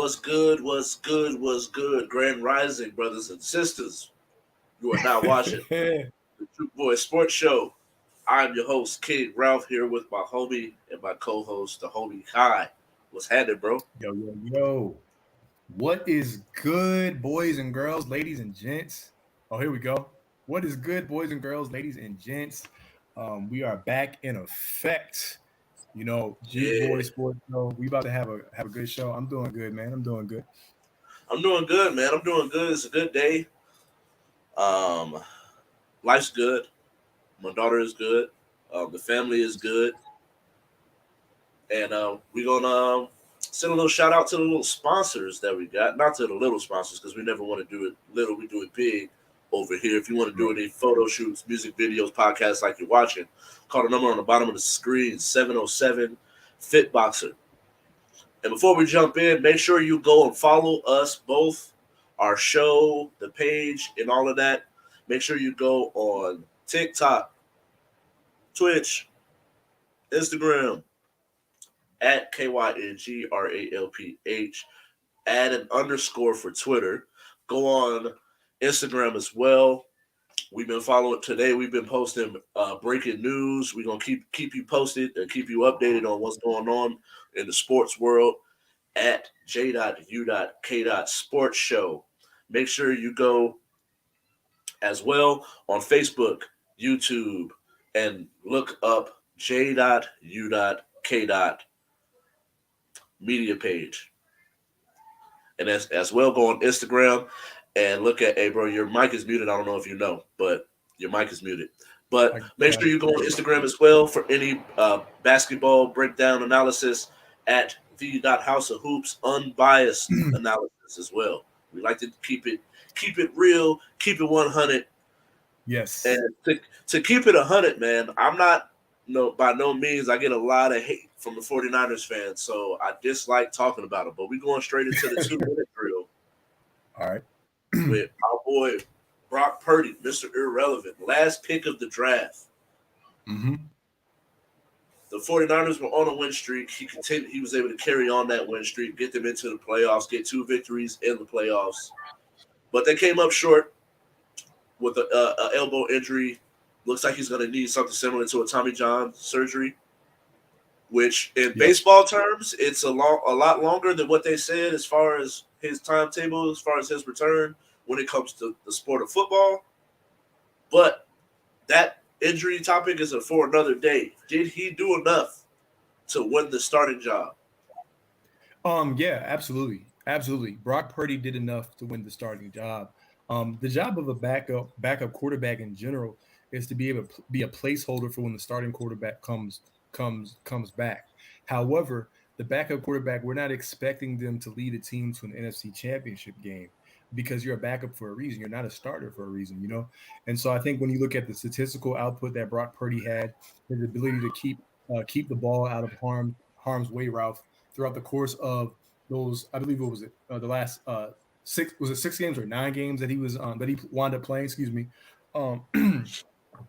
What's good? What's good? What's good? Grand Rising, brothers and sisters. You are now watching the J.u.k Boys Sports Show. I'm your host, King Ralph, here with my homie and my co-host, the homie Kai. What's happening, bro? Yo, yo, yo. What is good, boys and girls, ladies and gents? Oh, here we go. What is good, boys and girls, ladies and gents? We are back in effect. J.u.k Yeah, Boys Sports Show. We about to have a good show. I'm doing good, man. I'm doing good. I'm doing good, man. I'm doing good. It's a good day. Um, Life's good. My daughter is good. The family is good, and we're gonna send a little shout out to the little sponsors that we got. Not to the little sponsors because we never want to do it little. We do it big over here. If you want to do Right. any photo shoots, music videos, podcasts like you're watching, call the number on the bottom of the screen 707 Fitboxer. And before we jump in, make sure you go and follow us both, our show, the page, and all of that. Make sure you go on TikTok, Twitch, Instagram, at KYNGRALPH. Add an underscore for Twitter. Go on Instagram as well. We've been following today. We've been posting breaking news. We're gonna keep you posted and keep you updated on what's going on in the sports world at J.u.k Sports Show. Make sure you go as well on Facebook, YouTube, and look up J.u.k media page. And as well, go on Instagram and look at, hey, bro, your mic is muted. I don't know if you know, but your mic is muted. But I make got sure it. you go on Instagram as well for any basketball breakdown analysis at the.house of hoops, unbiased analysis as well. We like to keep it real, keep it 100. And Yes. to keep it 100, man, I'm not, no, by no means, I get a lot of hate from the 49ers fans, so I dislike talking about it. But we're going straight into the 2 minute drill All right. with our boy Brock Purdy, Mr. Irrelevant, last pick of the draft. Mm-hmm. The 49ers were on a win streak. He was able to carry on that win streak, get them into the playoffs, get 2 victories in the playoffs. But they came up short with a elbow injury. Looks like he's going to need something similar to a Tommy John surgery, which in Yep. baseball terms, it's a lot longer than what they said as far as his timetable, as far as his return when it comes to the sport of football. But that injury topic is for another day. Did he do enough to win the starting job? Yeah, absolutely. Absolutely. Brock Purdy did enough to win the starting job. The job of a backup quarterback in general is to be able to be a placeholder for when the starting quarterback comes back. However, the backup quarterback, we're not expecting them to lead a team to an NFC championship game because you're a backup for a reason. You're not a starter for a reason. And so I think when you look at the statistical output that Brock Purdy had, his ability to keep the ball out of harm's way, Ralph, throughout the course of those, I believe it was the last 6 games or 9 games that he wound up playing, excuse me, um,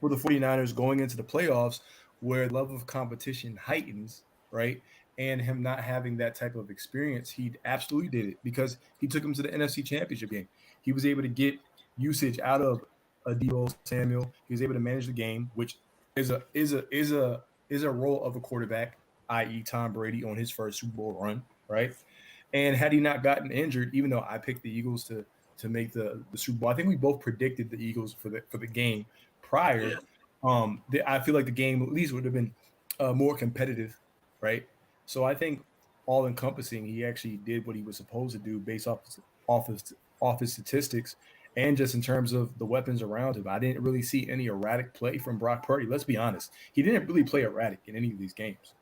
for the 49ers going into the playoffs where the level of competition heightens, right? And him not having that type of experience, he absolutely did it because he took him to the NFC Championship game. He was able to get usage out of Debo Samuel. He was able to manage the game, which is a role of a quarterback, i.e., Tom Brady on his first Super Bowl run, right? And had he not gotten injured, even though I picked the Eagles to make the Super Bowl, I think we both predicted the Eagles for the game Yeah. prior. I feel like the game at least would have been more competitive, right? So I think all encompassing, he actually did what he was supposed to do based off his off his statistics and just in terms of the weapons around him. I didn't really see any erratic play from Brock Purdy. Let's be honest, he didn't really play erratic in any of these games.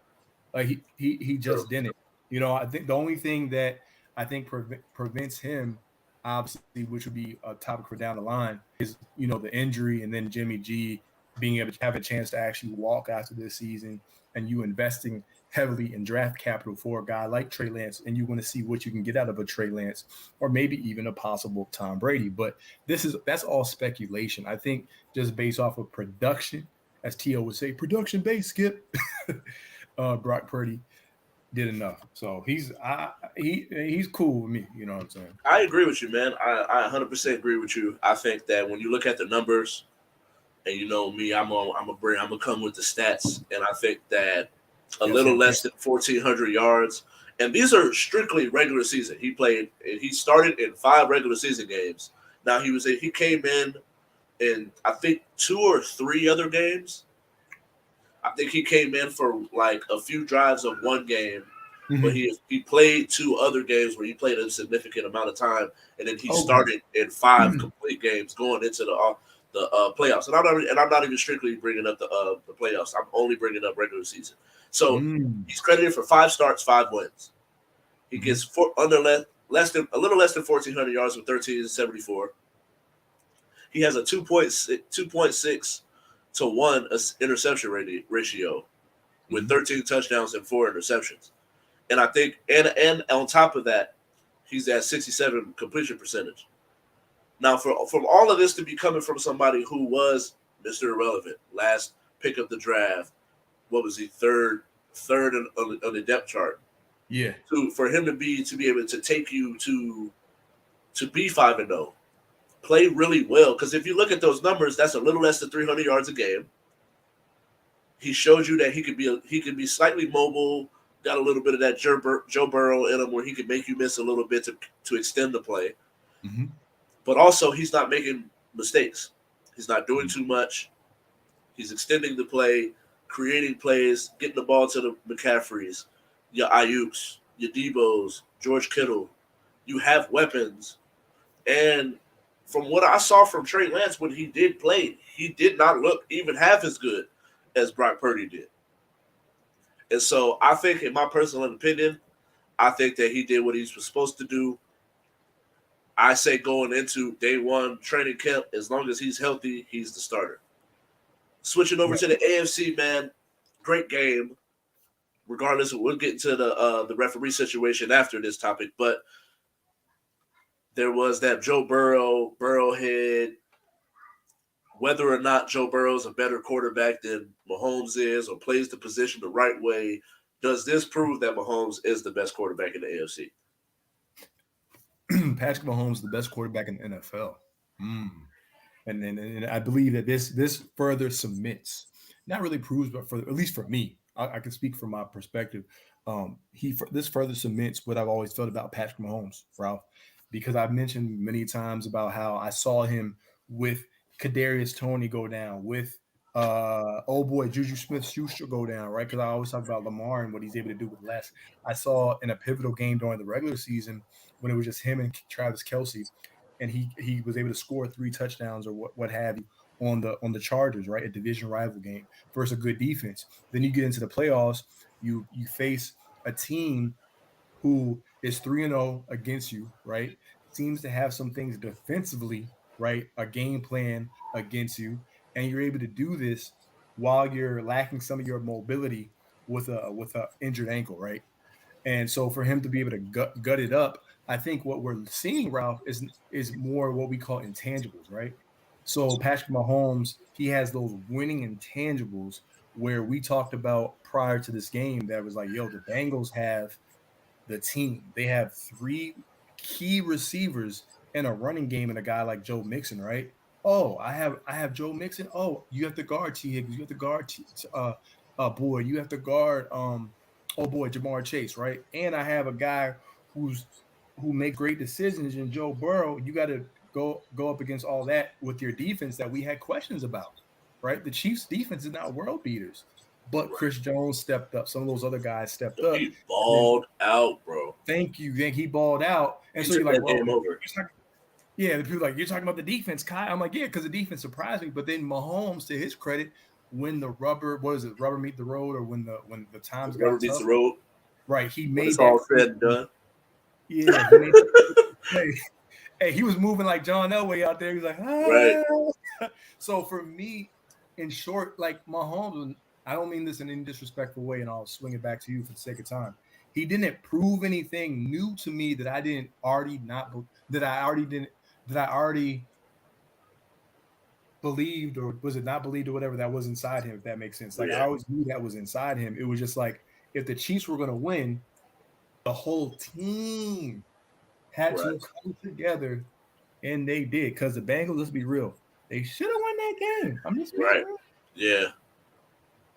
Like he True. just didn't. I think the only thing that I think prevents him, obviously, which would be a topic for down the line, is the injury and then Jimmy G being able to have a chance to actually walk after this season, and you investing heavily in draft capital for a guy like Trey Lance, and you want to see what you can get out of a Trey Lance, or maybe even a possible Tom Brady. But that's all speculation. I think just based off of production, as T.O. would say, production based, Skip. Brock Purdy. did enough. So he's cool with me. You know what I'm saying? I agree with you, man. I 100% agree with you. I think that when you look at the numbers, and you know me, I'm gonna come with the stats, and I think that a Yes, little sir. less than 1,400 yards, and these are strictly regular season. He started in 5 regular season games. Now he came in I think 2 or 3 other games. I think he came in for like a few drives of one game, but Mm-hmm. he played 2 other games where he played a significant amount of time, and then he Okay. started in 5 complete games going into the playoffs. And I'm not even strictly bringing up the playoffs. I'm only bringing up regular season. So Mm. he's credited for 5 starts, 5 wins. He Mm-hmm. gets under less than a little less than 1,400 yards with 1374. He has a 2.6 to 1 interception ratio with Mm-hmm. 13 touchdowns and 4 interceptions. And I think and on top of that, he's at 67 completion percentage. Now, from all of this to be coming from somebody who was Mr. Irrelevant, last pick of the draft, what was he, third on the depth chart, Yeah. to for him to be able to take you to be 5-0, play really well. Because if you look at those numbers, that's a little less than 300 yards a game. He showed you that he could be slightly mobile, got a little bit of that Joe Burrow in him, where he could make you miss a little bit to extend the play. Mm-hmm. But also, he's not making mistakes. He's not doing too much. He's extending the play, creating plays, getting the ball to the McCaffreys, your Ayuks, your Debos, George Kittle. You have weapons. And from what I saw from Trey Lance when he did play, he did not look even half as good as Brock Purdy did. And so I think, in my personal opinion, I think that he did what he was supposed to do. I say going into day one training camp, as long as he's healthy, he's the starter. Switching over Right. to the AFC, man, great game. Regardless, we'll get into the referee situation after this topic, but there was that Joe Burrow head. Whether or not Joe Burrow is a better quarterback than Mahomes is, or plays the position the right way, does this prove that Mahomes is the best quarterback in the AFC? Patrick Mahomes is the best quarterback in the NFL. Mm. And I believe that this further cements, not really proves, but for at least for me, I can speak from my perspective. This further cements what I've always felt about Patrick Mahomes, Ralph, because I've mentioned many times about how I saw him with Kadarius Toney go down, with oh boy Juju Smith-Schuster go down, right? Because I always talk about Lamar and what he's able to do with less. I saw in a pivotal game during the regular season when it was just him and Travis Kelsey, and he was able to score 3 touchdowns or what have you on the Chargers, right? A division rival game versus a good defense. Then you get into the playoffs, you face a team who is 3-0 against you, right? Seems to have some things defensively, right? A game plan against you, and you're able to do this while you're lacking some of your mobility with a injured ankle, right? And so for him to be able to gut it up, I think what we're seeing, Ralph, is more what we call intangibles, right? So Patrick Mahomes, he has those winning intangibles where we talked about prior to this game that was like, yo, the Bengals have the team. They have 3 key receivers in a running game and a guy like Joe Mixon, right? Oh, I have Joe Mixon. Oh, you have to guard T Higgins. You have to guard boy. You have to guard oh boy Jamar Chase, right? And I have a guy who makes great decisions in Joe Burrow. You got to go up against all that with your defense that we had questions about, right? The Chiefs' defense is not world beaters, but Right. Chris Jones stepped up. Some of those other guys stepped up. He And then balled out, bro. thank you. Think he balled out. And He so you're took like, that well, game over. yeah, the people like, you're talking about the defense, Kai. I'm like, yeah, because the defense surprised me. But then Mahomes, to his credit, when the rubber meet the road, or when the The times rubber got meets tough, the road. right? He When made it's that all crazy. said and done. Yeah, he made that crazy play. Hey, he was moving like John Elway out there. He was like, Right. So for me, in short, like Mahomes, I don't mean this in any disrespectful way, and I'll swing it back to you for the sake of time. He didn't prove anything new to me that I didn't already not that I already didn't that I already believed, or was it not believed, or whatever that was inside him, if that makes sense. Like I Yeah. always knew that was inside him. It was just like if the Chiefs were going to win, the whole team had Right. to come together, and they did. Because the Bengals, let's be real, they should have won that game. I'm just being Right. real. Yeah.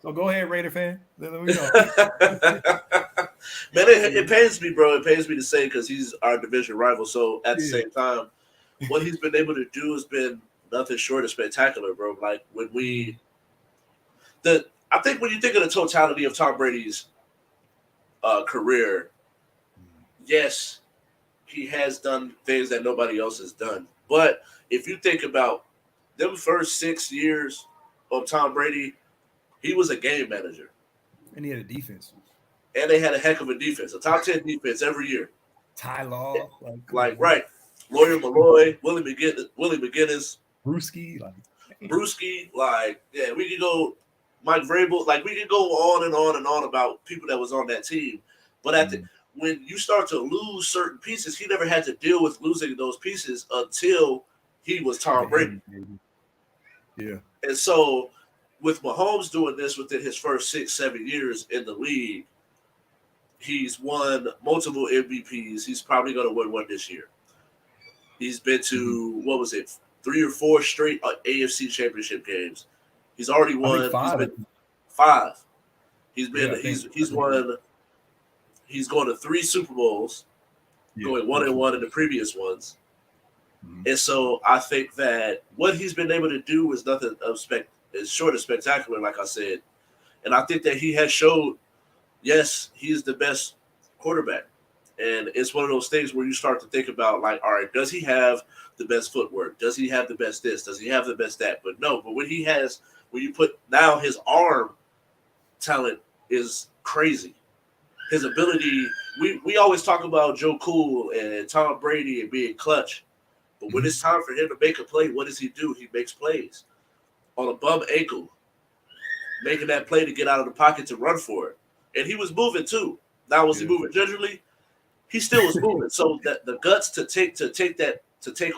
So go ahead, Raider fan. Let me Man, know. it pains me, bro. It pains me to say because he's our division rival. So at the Yeah. same time, what he's been able to do has been nothing short of spectacular, bro. Like when we the I think when you think of the totality of Tom Brady's career, yes, he has done things that nobody else has done. But if you think about them first 6 years of Tom Brady, he was a game manager. And he had a defense. And they had a heck of a defense, a top 10 defense every year. Ty Law, like, come Like, on, man. right. Lawyer Malloy, Willie McGinnis, Brewski, like, damn. Brewski, like, yeah, we could go Mike Vrabel, like we could go on and on and on about people that was on that team. But when you start to lose certain pieces, he never had to deal with losing those pieces until he was Tom Brady. Yeah. And so with Mahomes doing this within his first 6, 7 years in the league, he's won multiple MVPs. He's probably going to win one this year. He's been to, what was it, 3 or 4 straight AFC championship games. He's already I think won. five. He's been 5. He's been. Yeah, He's won. He's going to 3 Super Bowls, going 1-1 in the previous ones. And so I think that what he's been able to do is nothing is short of spectacular, like I said. And I think that he has showed, yes, he's the best quarterback. And it's one of those things where you start to think about, like, all right, does he have the best footwork? Does he have the best this? Does he have the best that? But no, but when you put now his arm talent is crazy. His ability, we always talk about Joe Cool and Tom Brady and being clutch. But when it's time for him to make a play, what does he do? He makes plays on a bum ankle, making that play to get out of the pocket to run for it. And he was moving too. Now was he moving gingerly? He still was moving. So that the guts to take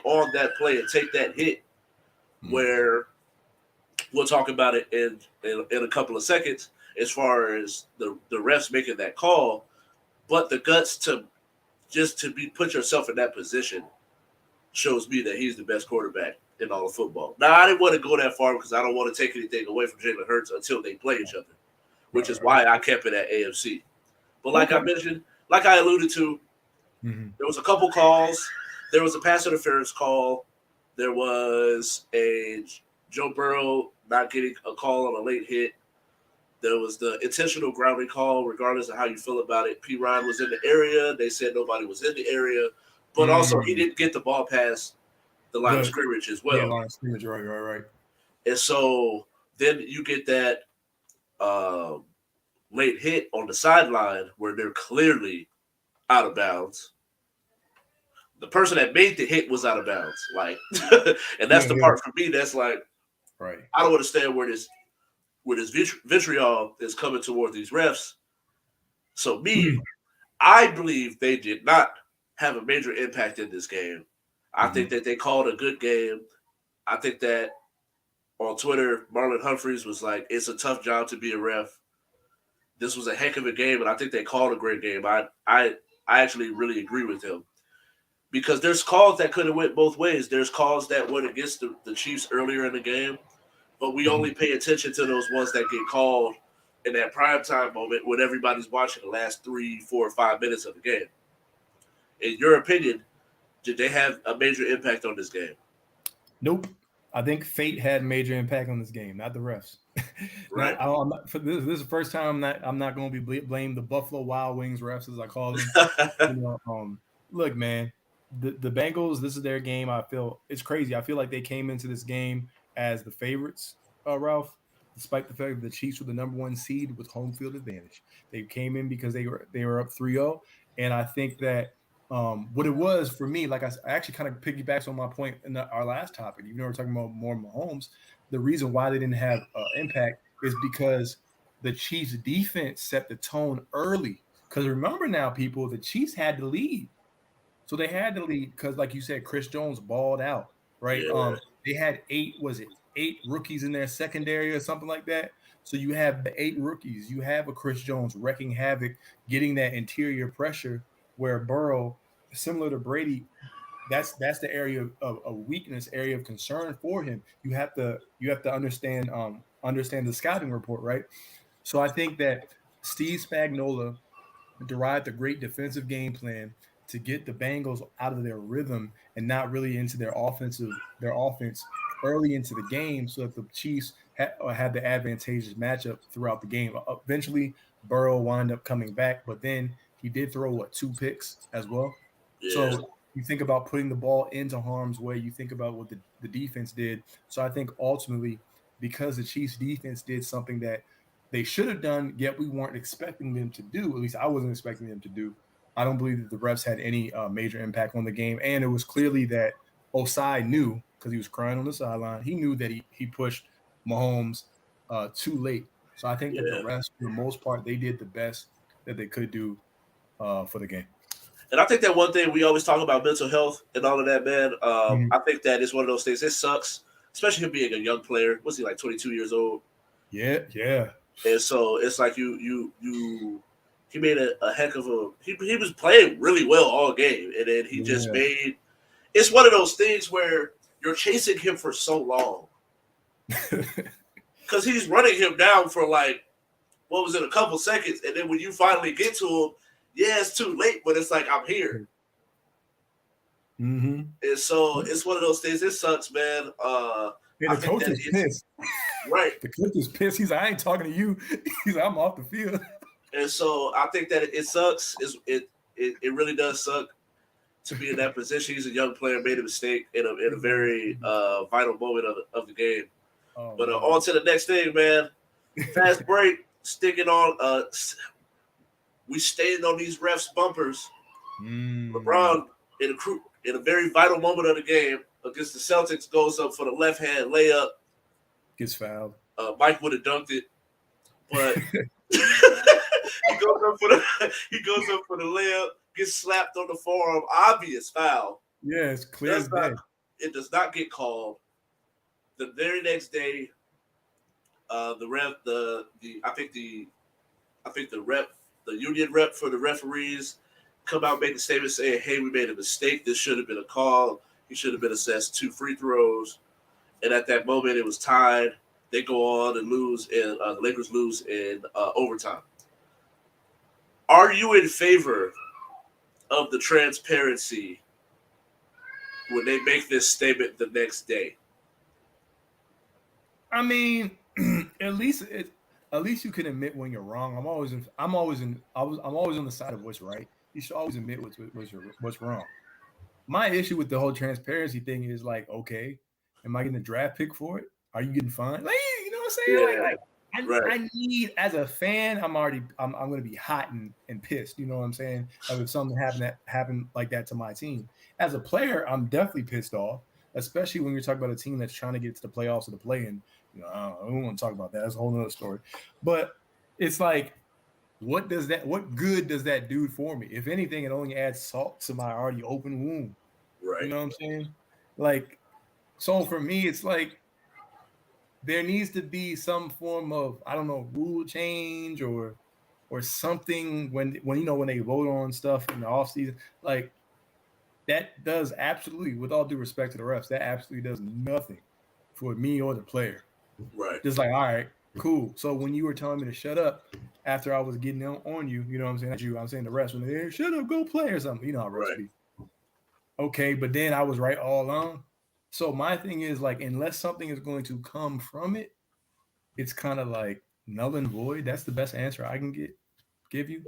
on that play and take that hit, where we'll talk about it in a couple of seconds as far as the refs making that call, but the guts to put yourself in that position shows me that he's the best quarterback in all of football. Now, I didn't want to go that far because I don't want to take anything away from Jalen Hurts until they play each other, which is why I kept it at AFC. But like I mentioned, like I alluded to, there was a couple calls. There was a pass interference call. There was a Joe Burrow not getting a call on a late hit. There was the intentional grounding call, regardless of how you feel about it. P. Ryan was in the area. They said nobody was in the area. But also, he didn't get the ball past the line of scrimmage as well. Yeah, line of scrimmage, right. And so then you get that late hit on the sideline where they're clearly out of bounds. The person that made the hit was out of bounds. Like, and that's the part for me that's like, right. I don't understand where this vitriol is coming toward these refs. So I believe they did not have a major impact in this game. I think that they called a good game. I think that on Twitter, Marlon Humphreys was like, it's a tough job to be a ref. This was a heck of a game, and I think they called a great game. I actually really agree with him. Because there's calls that could have went both ways. There's calls that went against the Chiefs earlier in the game, but we only pay attention to those ones that get called in that primetime moment when everybody's watching the last 3, 4, 5 minutes of the game. In your opinion, did they have a major impact on this game? Nope. I think fate had a major impact on this game, not the refs. Right. This is the first time I'm not going to be blamed the Buffalo Wild Wings refs, as I call them. Look, man, the Bengals, this is their game. I feel it's crazy. I feel like they came into this game as the favorites, Ralph, despite the fact that the Chiefs were the number 1 seed with home field advantage. They came in because they were up 3-0, and I think that what it was for me, like I actually kind of piggybacks on my point in our last topic. Even though we're talking about more Mahomes, the reason why they didn't have impact is because the Chiefs' defense set the tone early. Because remember now, people, the Chiefs had to lead. So they had to lead because, like you said, Chris Jones balled out, right? Yeah. They had 8 8 rookies in their secondary or something like that. So you have the 8 rookies. You have a Chris Jones wrecking havoc, getting that interior pressure where Burrow, similar to Brady, that's the area of weakness, area of concern for him. You have to understand the scouting report, right? So I think that Steve Spagnuolo derived a great defensive game plan to get the Bengals out of their rhythm and not really into their offense early into the game, so that the Chiefs had the advantageous matchup throughout the game. Eventually, Burrow wound up coming back, but then he did throw 2 picks as well. Yeah, So you think about putting the ball into harm's way. You think about what the defense did. So I think ultimately, because the Chiefs defense did something that they should have done, yet we weren't expecting them to do. At least I wasn't expecting them to do. I don't believe that the refs had any major impact on the game, and it was clearly that Osai knew because he was crying on the sideline. He knew that he pushed Mahomes too late. So I think that the yeah. refs, for the most part, they did the best that they could do for the game. And I think that one thing we always talk about mental health and all of that, man. Mhm. I think that it's one of those things. It sucks, especially him being a young player. Was he like 22 years old? Yeah, yeah, And so it's like you. He made a heck of a. He was playing really well all game, and then he just yeah. made. It's one of those things where you're chasing him for so long because he's running him down for like what was it, a couple seconds, and then when you finally get to him, yeah, it's too late, but it's like I'm here. Mm-hmm. And so it's one of those things. It sucks, man. Yeah, I the think coach that is it's pissed. right. The coach is pissed. He's like, I ain't talking to you. He's like, I'm off the field. And so I think that it sucks. It really does suck to be in that position. He's a young player, made a mistake in a very vital moment of the game. Oh But man. on to the next thing, man. Fast break. Sticking on. We staying on these refs bumpers. Mm. LeBron in a very vital moment of the game against the Celtics goes up for the left hand layup. Gets fouled. Mike would have dunked it, but he goes up for the layup, gets slapped on the forearm, obvious foul. Yeah, it's clear Does as not day. it does not get called. The very next day, the rep the I think the union rep for the referees come out make a statement saying, "Hey, we made a mistake. This should have been a call. He should have been assessed 2 free throws." And at that moment, it was tied. They go on and lose, and the Lakers lose in overtime. Are you in favor of the transparency when they make this statement the next day? I mean, at least you can admit when you're wrong. I'm always on the side of what's right. You should always admit what's wrong. My issue with the whole transparency thing is like, okay, am I getting a draft pick for it? Are you getting fined? Like, you know what I'm saying? Yeah, right, I need, as a fan, I'm gonna be hot and pissed. You know what I'm saying? Like if something happened like that to my team. As a player, I'm definitely pissed off, especially when you're talking about a team that's trying to get to the playoffs or the play. And I don't want to talk about that. That's a whole nother story. But it's like, what good does that do for me? If anything, it only adds salt to my already open wound. You right, know what I'm saying? Like, so for me, it's like there needs to be some form of, I don't know, rule change or something when when they vote on stuff in the offseason. Like that does absolutely, with all due respect to the refs, that absolutely does nothing for me or the player. right, Just like, all right, cool. So when you were telling me to shut up after I was getting on you, you know what I'm saying? Not you, I'm saying the refs when they're shut up, go play or something. You know how refs right. be. Okay, but then I was right all along. So my thing is like, unless something is going to come from it, it's kind of like null and void. That's the best answer I can give you.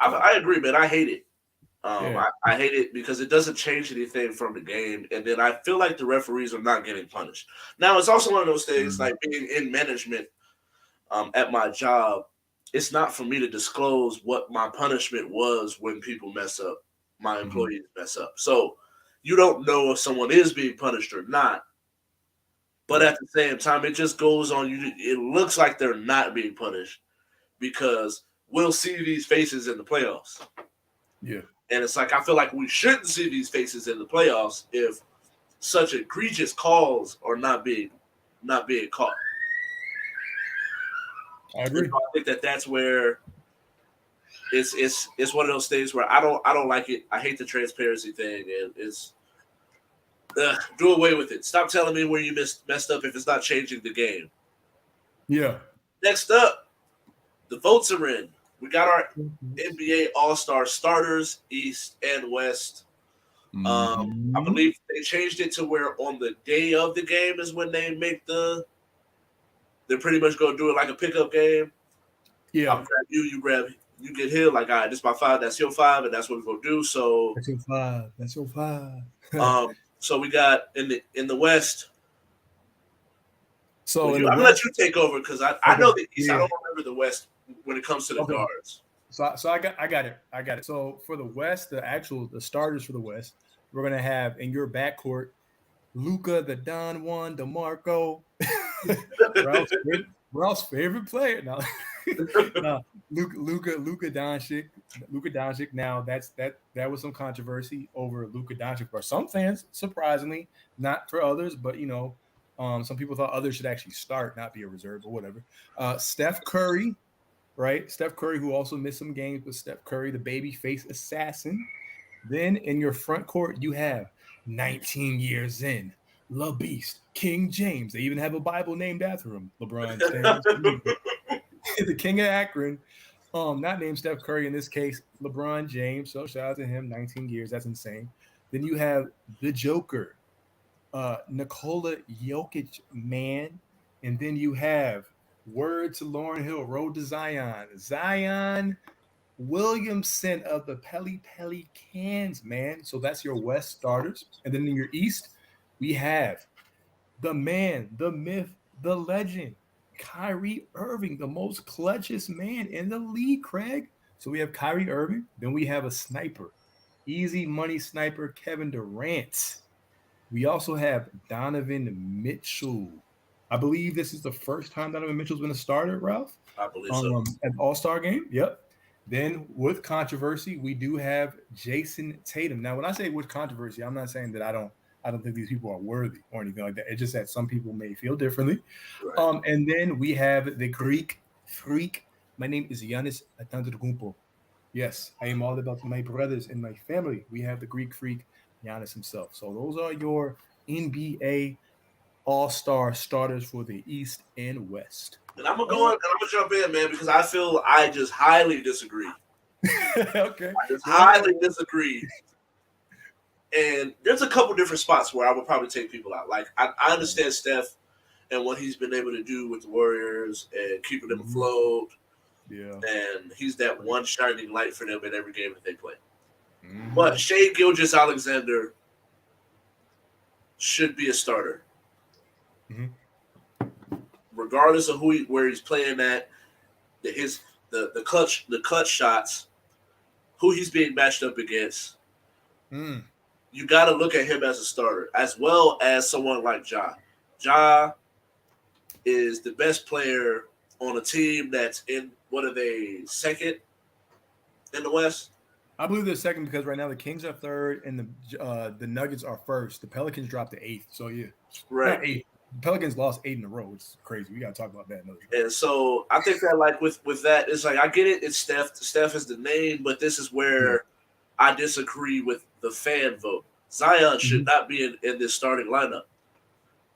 I agree, man. I hate it. Yeah. I hate it because it doesn't change anything from the game, and then I feel like the referees are not getting punished. Now, it's also one of those things Mhm. like being in management at my job. It's not for me to disclose what my punishment was when people mess up, my Mhm. employees mess up. So you don't know if someone is being punished or not. But Right. at the same time, it just goes on. It looks like they're not being punished because we'll see these faces in the playoffs. Yeah. And it's like I feel like we shouldn't see these faces in the playoffs if such egregious calls are not being. not being caught. I agree. And so I think that's where it's one of those things where I don't like it. I hate the transparency thing, and it's do away with it. Stop telling me where you messed up if it's not changing the game. Yeah. Next up, the votes are in. We got our NBA All-Star starters, East and West. I believe they changed it to where on the day of the game is when they make they're pretty much going to do it like a pickup game. Yeah. I'm grab you grab, you get hit. Like, all right, this is my 5, that's your 5, and that's what we're going to do. So That's your 5. That's your 5. So we got in the West. So I'm gonna let you take over because I know the East. Yeah. I don't remember the West when it comes to the guards. So I got it. So for the West, the starters for the West, we're gonna have in your backcourt, Luca, the Don Juan, DeMarco, Ralph's favorite player. Now, no, Luca Doncic. Now that was some controversy over Luca Doncic for some fans, surprisingly, not for others, but some people thought others should actually start, not be a reserve or whatever. Steph Curry, right? Steph Curry, who also missed some games, but Steph Curry, the baby face assassin. Then in your front court, you have 19 years in, La Beast, King James. They even have a Bible named after him, LeBron James. The King of Akron. Not named Steph Curry in this case, LeBron James. So shout out to him, 19 years. That's insane. Then you have the Joker, Nikola Jokic, man. And then you have word to Lauryn Hill, road to Zion Williamson of the Pelicans, man. So that's your West starters. And then in your East, we have the man, the myth, the legend, Kyrie Irving, the most clutchest man in the league, Craig. So we have Kyrie Irving. Then we have a sniper, easy money sniper, Kevin Durant. We also have Donovan Mitchell. I believe this is the first time Donovan Mitchell's been a starter, Ralph. I believe so. At the All-Star game. Yep. Then with controversy, we do have Jason Tatum. Now, when I say with controversy, I'm not saying that I don't think these people are worthy or anything like that. It's just that some people may feel differently. Right. And then we have the Greek freak. My name is Giannis Antetokounmpo. Yes, I am all about my brothers and my family. We have the Greek freak, Giannis himself. So those are your NBA All-Star starters for the East and West. And I'm gonna jump in, man, because I feel I just highly disagree. Okay. I just highly disagree. And there's a couple different spots where I would probably take people out. Like I understand Steph and what he's been able to do with the Warriors and keeping them afloat. Yeah. And he's that one shining light for them in every game that they play. But Shai Gilgeous-Alexander should be a starter. Regardless of where he's playing at, the clutch shots, who he's being matched up against. You got to look at him as a starter, as well as someone like Ja. Ja is the best player on a team that's in, what are they, second in the West? I believe they're second because right now the Kings are third and the Nuggets are first. The Pelicans dropped to eighth. So, yeah. Right. Not eighth. The Pelicans lost 8 in a row. It's crazy. We got to talk about that another time. And so I think that, like, with that, it's like, I get it. It's Steph. Steph is the name, but this is where I disagree with the fan vote. Zion should not be in this starting lineup.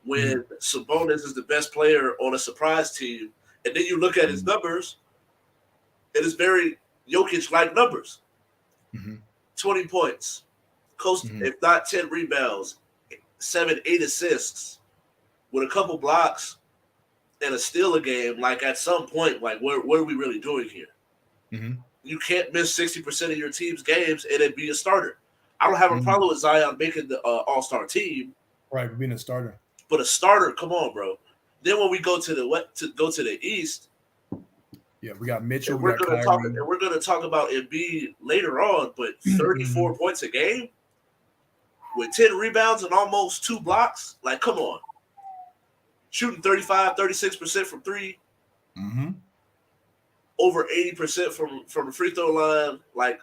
When Sabonis is the best player on a surprise team, and then you look at his numbers, it is very Jokic-like numbers. 20 points, close, if not 10 rebounds, 7-8 assists, with a couple blocks and a steal a game. Like, at some point, like, what are we really doing here? You can't miss 60% of your team's games and then be a starter. I don't have a problem with Zion making the All-Star team. Right, being a starter. But a starter, come on, bro. Then when we go to the East, yeah, we got Mitchell. We're going to talk about Embiid later on, but 34 points a game with 10 rebounds and almost 2 blocks. Like, come on. Shooting 35, 36% from three. Over 80% from the free throw line. Like,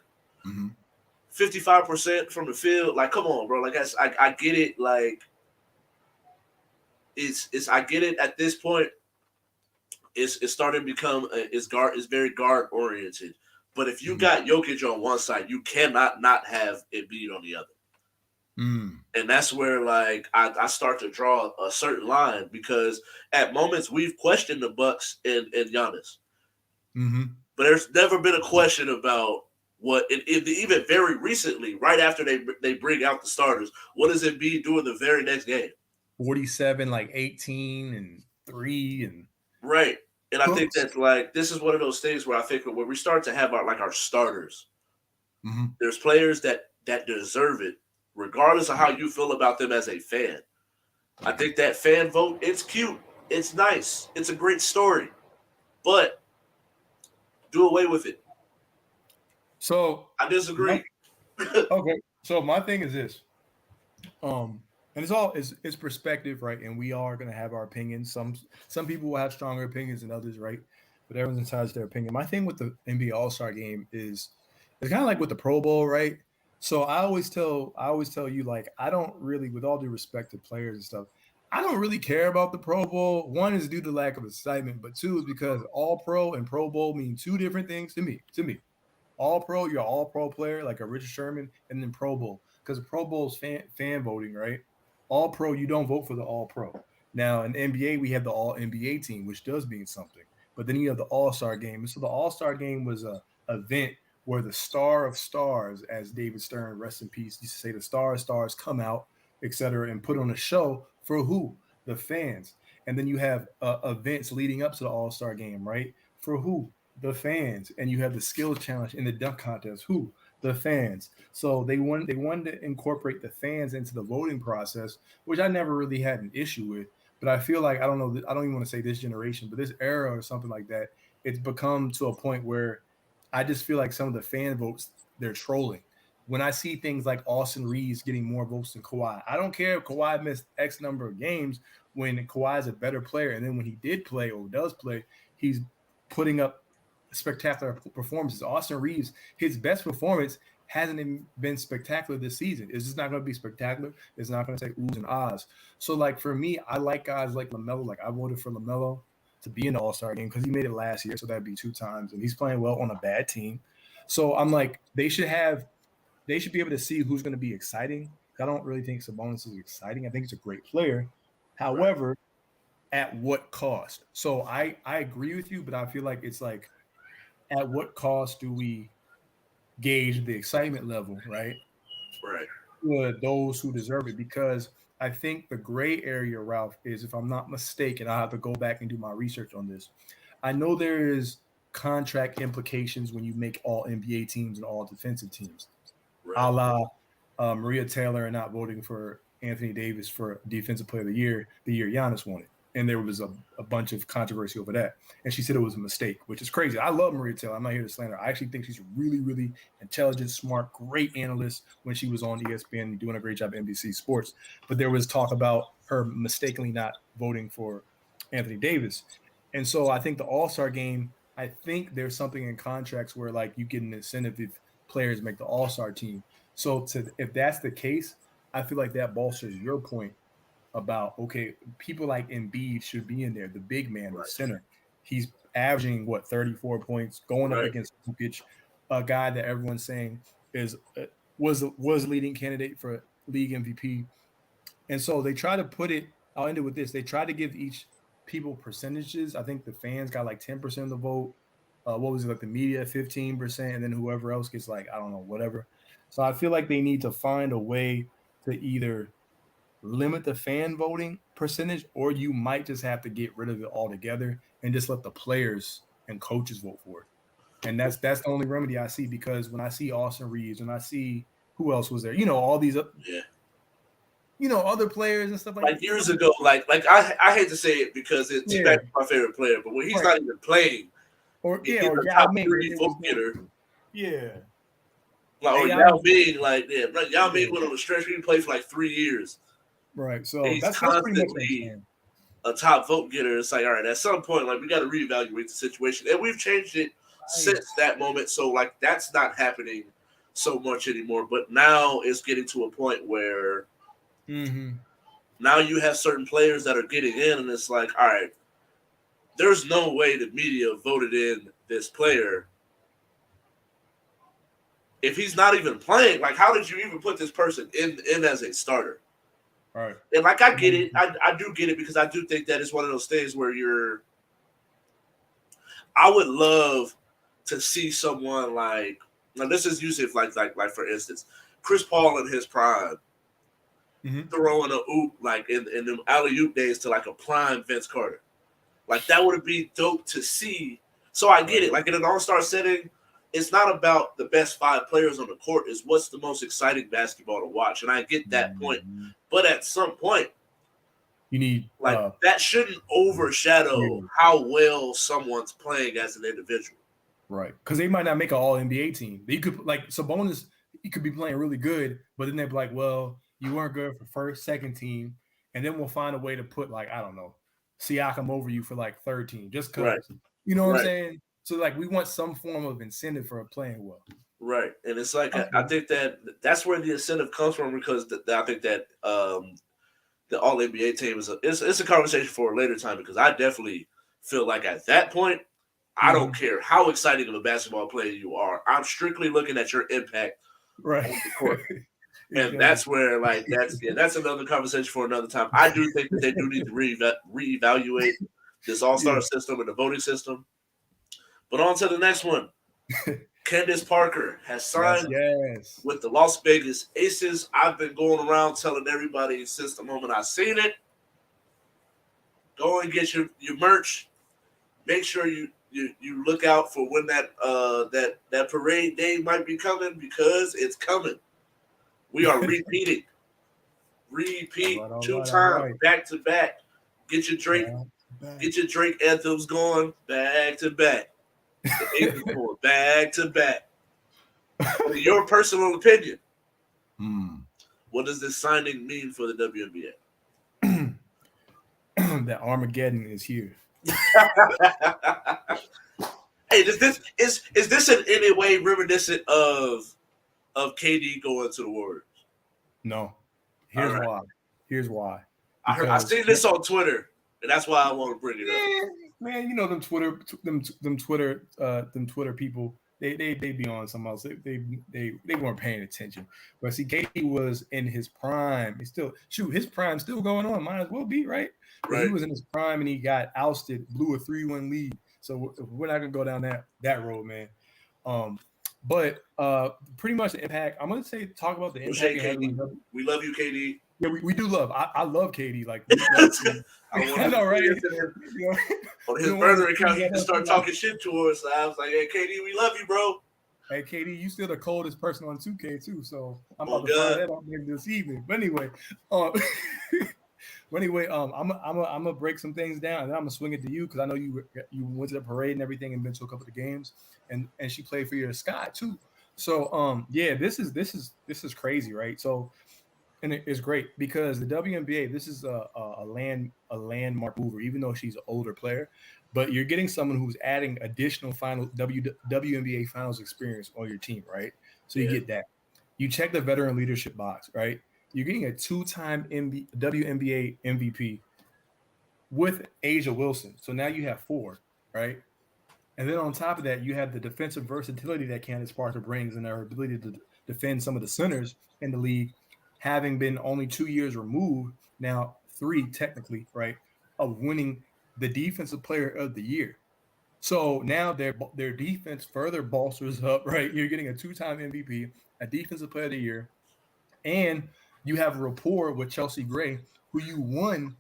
55% from the field. Like, come on, bro. Like, I get it. Like, it's I get it at this point. It's starting to become it's very guard oriented. But if you got Jokic on one side, you cannot not have Embiid on the other. And that's where like I start to draw a certain line because at moments we've questioned the Bucks and Giannis, but there's never been a question about what even very recently, right after they bring out the starters, what does Embiid do in the very next game? 47, like 18 and 3 and right. And I think Cooks. that's like this is one of those things where I think when we start to have our starters, there's players that deserve it, regardless of how you feel about them as a fan. I think that fan vote, it's cute, it's nice, it's a great story, but do away with it. So I disagree. okay. So my thing is this. And it's perspective, right? And we are gonna have our opinions. Some people will have stronger opinions than others, right? But everyone's entitled to their opinion. My thing with the NBA All Star Game is it's kind of like with the Pro Bowl, right? So I always tell you, like, I don't really, with all due respect to players and stuff, I don't really care about the Pro Bowl. One is due to lack of excitement, but two is because All Pro and Pro Bowl mean two different things to me. All Pro, you're an All Pro player like a Richard Sherman, and then Pro Bowl because Pro Bowl is fan voting, right? All Pro, you don't vote for the All Pro. Now in NBA, we have the All NBA team, which does mean something. But then you have the All Star game. So the All Star game was a event where the star of stars, as David Stern, rest in peace, used to say, the star of stars come out, etc., and put on a show for who? The fans. And then you have events leading up to the All Star game, right? For who? The fans. And you have the skills challenge in the dunk contest. Who? The fans. So they wanted to incorporate the fans into the voting process, which I never really had an issue with. But I feel like I don't know. I don't even want to say this generation, but this era or something like that. It's become to a point where I just feel like some of the fan votes they're trolling. When I see things like Austin Reeves getting more votes than Kawhi, I don't care if Kawhi missed X number of games when Kawhi is a better player, and then when he did play or does play, he's putting up spectacular performances. Austin Reeves, his best performance hasn't even been spectacular this season. It's just not going to be spectacular. It's not going to say oohs and ahs. So, like for me, I like guys like LaMelo. Like I voted for LaMelo to be in the All Star game because he made it last year, so that'd be 2 times, and he's playing well on a bad team. So I'm like, they should be able to see who's going to be exciting. I don't really think Sabonis is exciting. I think he's a great player. Right. However, at what cost? So I agree with you, but I feel like it's like at what cost do we gauge the excitement level, right? Right. For those who deserve it, because I think the gray area, Ralph, is if I'm not mistaken, I have to go back and do my research on this. I know there is contract implications when you make all NBA teams and all defensive teams, Right. a la Maria Taylor and not voting for Anthony Davis for Defensive Player of the year Giannis won it. And there was a bunch of controversy over that. And she said it was a mistake, which is crazy. I love Maria Taylor. I'm not here to slander her. I actually think she's really, really intelligent, smart, great analyst when she was on ESPN doing a great job at NBC Sports. But there was talk about her mistakenly not voting for Anthony Davis. And so I think the All-Star game, I think there's something in contracts where like you get an incentive if players make the All-Star team. So if that's the case, I feel like that bolsters your point about okay, people like Embiid should be in there. The big man, the Right. center, he's averaging what 34 points, going up Right. against Jokic, a guy that everyone's saying is was leading candidate for league MVP. And so they try to put it. I'll end it with this. They try to give each people percentages. I think the fans got like 10% of the vote. What was it, like the media 15%, and then whoever else gets like I don't know whatever. So I feel like they need to find a way to either limit the fan voting percentage, or you might just have to get rid of it altogether and just let the players and coaches vote for it. And that's the only remedy I see because when I see Austin Reeves and I see who else was there, all these Yeah. other players and stuff like Like years ago, like I hate to say it because T yeah, Mac is my favorite player, but when he's right, not even playing, or he's or a Yao top Ming, 3 vote getter. yeah, Like or hey, Yao Ming, like yeah, Yao yeah, Ming went on a stretch. He played for like 3 years. right. And So he's that's pretty much what I'm constantly saying. a top vote getter. It's like all right, at some point, like we got to reevaluate the situation, and we've changed it Right. since that moment. So like that's not happening so much anymore. But now it's getting to a point where Mm-hmm. now you have certain players that are getting in, and it's like, all right, there's no way the media voted in this player if he's not even playing. Like, how did you even put this person in as a starter? Right. And like, I get it. I do get it because I do think that it's one of those things where I would love to see someone like, now this is usually if like for instance, Chris Paul in his prime throwing a oop like in them alley oop days to like a prime Vince Carter. Like that would be dope to see. So I get it. Like in an all-star setting, it's not about the best 5 players on the court. It's what's the most exciting basketball to watch. And I get that point. But at some point, you need like that shouldn't overshadow how well someone's playing as an individual. Right. Because they might not make an all NBA team. You could like Sabonis, he could be playing really good, but then they'd be like, well, you weren't good for first, second team, and then we'll find a way to put like, I don't know, Siakam over you for like third team. Just because you know what I'm saying? So like we want some form of incentive for playing well. Right. And it's like I think that's where the incentive comes from because I think that the all NBA team it's a conversation for a later time because I definitely feel like at that point, I don't care how exciting of a basketball player you are. I'm strictly looking at your impact on the court. And that's where, like, that's another conversation for another time. I do think that they do need to reevaluate this all-star system and the voting system. But on to the next one. Candace Parker has signed with the Las Vegas Aces. I've been going around telling everybody since the moment I seen it, go and get your merch. Make sure you look out for when that parade day might be coming because it's coming. We are repeating. Repeat all right, 2 times, back to back. Get your Drake anthems going back to back. Back to back. Your personal opinion. What does this signing mean for the WNBA? That Armageddon is here. Hey, is this in any way reminiscent of KD going to the Warriors? No. Here's why. I seen this on Twitter, and that's why I want to bring it up. Man, you know them Twitter people. They be on something else. They weren't paying attention. But see, KD was in his prime. His prime's still going on. Might as well be, right? He was in his prime and he got ousted, blew a 3-1 lead. So we're not gonna go down that road, man. But pretty much the impact. I'm gonna talk about the impact. KD. We love you, KD. Yeah, we do love. I love KD. Like, I know, right? On his burner account, he can start talking shit to us. So I was like, "Hey, KD, we love you, bro." Hey, KD, you still the coldest person on 2K too. So I'm about to find that out maybe this evening. But anyway, I'm gonna break some things down, and then I'm gonna swing it to you because I know you went to the parade and everything, and been to a couple of games, and she played for your Sky too. So this is crazy, right? So. And it's great because the WNBA, this is a landmark mover, even though she's an older player. But you're getting someone who's adding additional WNBA finals experience on your team, right? So you get that. You check the veteran leadership box, right? You're getting a 2-time WNBA MVP with A'ja Wilson. So now you have 4, right? And then on top of that, you have the defensive versatility that Candace Parker brings and her ability to defend some of the centers in the league, having been only 2 years removed, now 3 technically, right, of winning the Defensive Player of the Year. So now their defense further bolsters up, right? You're getting a 2-time MVP, a Defensive Player of the Year, and you have a rapport with Chelsea Gray, who you won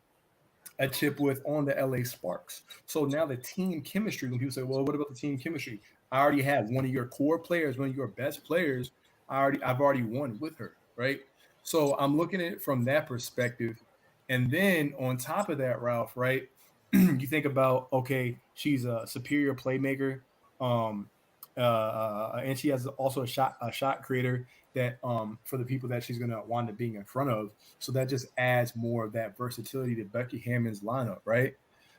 a chip with on the LA Sparks. So now the team chemistry, when people say, well, what about the team chemistry? I already have one of your core players, one of your best players. I've already won with her, right? So I'm looking at it from that perspective. And then on top of that, Ralph, right? You think about, okay, she's a superior playmaker. And she has also a shot creator that for the people that she's going to wind up being in front of. So that just adds more of that versatility to Becky Hammond's lineup, right?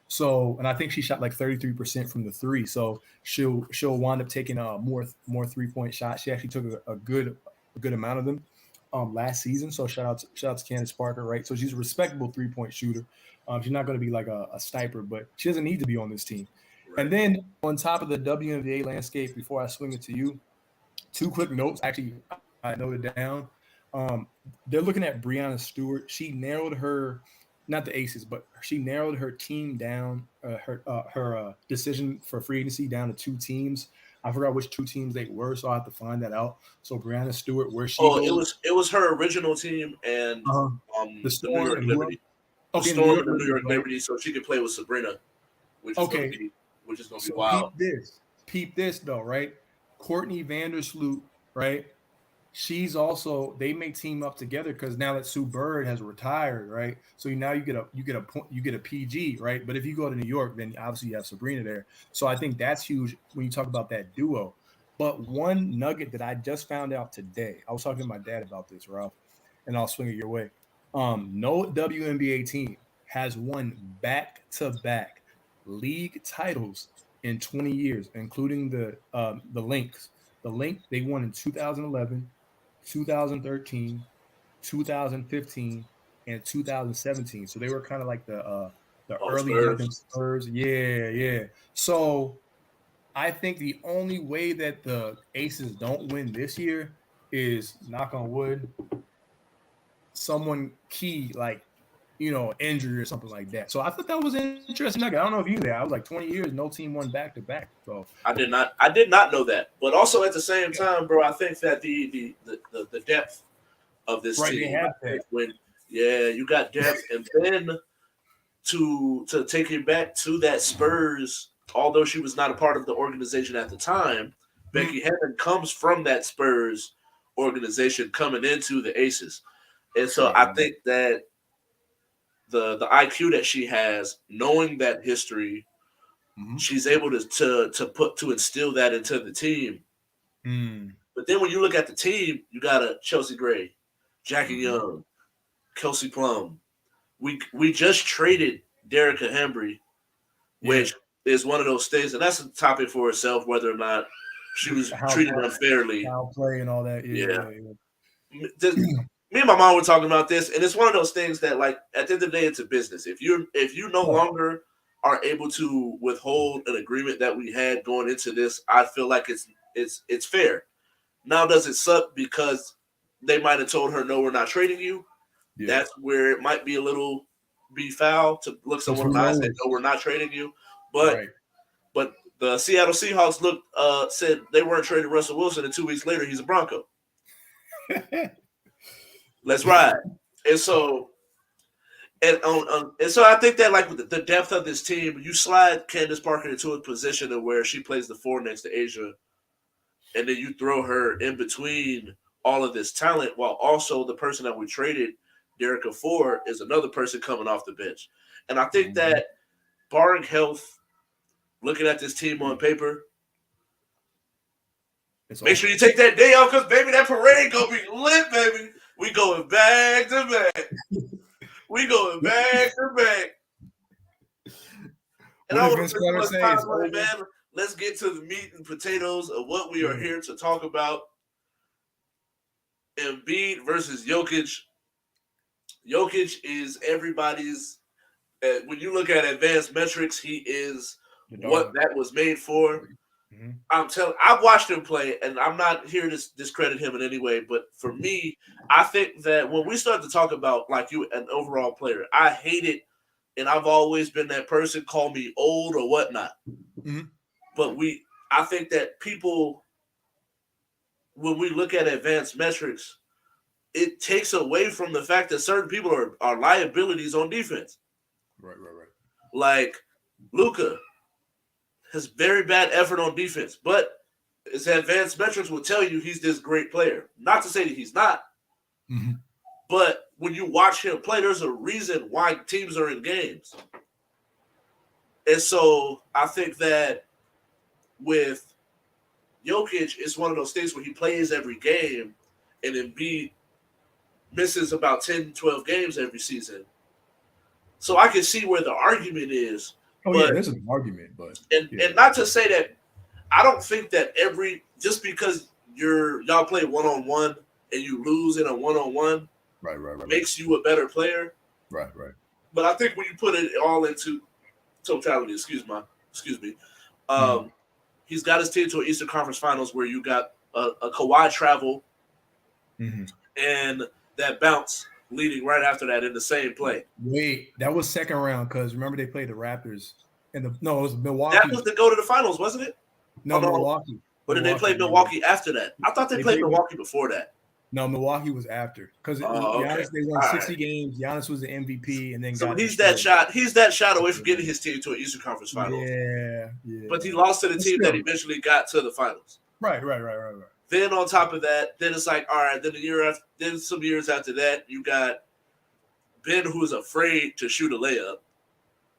So, and I think she shot like 33% from the 3. So she'll wind up taking more 3-point shots. She actually took a good amount of them. last season. So shout out to Candace Parker, right? So she's a respectable 3-point shooter. She's not going to be like a sniper, but she doesn't need to be on this team. Right. And then on top of the WNBA landscape, before I swing it to you, two quick notes. Actually, I noted down. Um, they're looking at Breonna Stewart. She narrowed her, not the Aces, but she narrowed her team down, her decision for free agency down to two teams. I forgot which two teams they were, so I have to find that out. So Breonna Stewart, where she Oh, goes, it was her original team and uh, the the New Storm York and who else? Liberty, the Okay, the New Storm York and the New Liberty, York right? Liberty, so she could play with Sabrina, which is Okay, gonna be so wild. peep this though, right? Courtney Vandersloot, right? She's also they may team up together because now that Sue Bird has retired, right? So now you get a PG, right? But if you go to New York, then obviously you have Sabrina there. So I think that's huge when you talk about that duo. But one nugget that I just found out today, I was talking to my dad about this, Ralph, and I'll swing it your way. No WNBA team has won back-to-back league titles in 20 years, including the Lynx. The Link they won in 2011, 2013, 2015, and 2017. So they were kind of like the Oh, early jumping Spurs. Spurs. Yeah, yeah. So I think the only way that the Aces don't win this year is knock on wood, someone key like injury or something like that. So I thought that was an interesting nugget. I don't know if you there. I was like 20 years, no team won back to back. So I did not know that. But also at the same time, bro, I think that the depth of this right, they team, have I that. think when you got depth, and then to take it back to that Spurs, although she was not a part of the organization at the time, Mhm. Becky Hammon comes from that Spurs organization coming into the Aces. And so Right, I right, right. think that the IQ that she has, knowing that history, Mm-hmm. she's able to instill that into the team. Mm, But then when you look at the team, you got a Chelsea Gray, Jackie mm-hmm. Young, Kelsey Plum. We just traded Derica Hembry, Yeah. which is one of those things, and that's a topic for itself, whether or not she was How treated unfairly. how play and all that. Yeah. Yeah, Me and my mom were talking about this, and it's one of those things that, like, at the end of the day, it's a business. If you no yeah. longer are able to withhold an agreement that we had going into this, I feel like it's fair. Now, does it suck because they might have told her no, we're not trading you? Yeah. That's where it might be a little be foul to look Because someone in who the eye and say knows? no, we're not trading you. But Right. but the Seattle Seahawks said they weren't trading Russell Wilson, and 2 weeks later he's a Bronco. Let's ride. And so and so I think that, like, with the depth of this team, you slide Candace Parker into a position of where she plays the four next to Asia, and then you throw her in between all of this talent, while also the person that we traded Derica for is another person coming off the bench. And I think Mhm. that, barring health, looking at this team on paper, It's make sure over. you take that day off because, baby, that parade gonna be lit, baby. We going back to back. We going back to back. And What I did want to Vince spend too Carter much say? time It's on it, over. man. Let's get to the meat and potatoes of what we are Yeah. here to talk about. Embiid versus Jokic. Jokic is everybody's. When you look at advanced metrics, he is The what dog. that was made for. Mhm. I've watched him play, and I'm not here to discredit him in any way. But for me, I think that when we start to talk about, like, you, an overall player, I hate it, and I've always been that person. Call me old or whatnot, Mhm. but I think that people, when we look at advanced metrics, it takes away from the fact that certain people are liabilities on defense. Right, right, right. Like Luca has very bad effort on defense, but his advanced metrics will tell you he's this great player. Not to say that he's not, Mhm. but when you watch him play, there's a reason why teams are in games. And so I think that with Jokic, it's one of those things where he plays every game, and Embiid misses about 10, 12 games every season. So I can see where the argument is, Oh yeah, but there's an argument, but yeah. and not to say that I don't think that just because y'all play one on one, and you lose in a one-on-one Right. makes you a better player. Right. But I think when you put it all into totality, excuse me, Mm-hmm. um, he's got his team to an Eastern Conference Finals where you got a Kawhi travel Mm-hmm. and that bounce leading right after that in the same play. Wait, that was second round because remember they played the Raptors and it was That was Milwaukee. to go to the finals, wasn't it? Oh No, no, Milwaukee. or did they play You're right. Milwaukee after that? I thought they They played played Milwaukee before that. no, Milwaukee was after because Oh, okay. Giannis they won All right. 60 games. Giannis was the MVP and then So got he's that destroyed. shot. He's that shot away from getting his team to an Eastern Conference Finals. But he Yeah. lost to the But team that still, eventually got to the finals. right. Then on top of that, then it's like, all right. Then the year after, then some years after that, you got Ben, who's afraid to shoot a layup.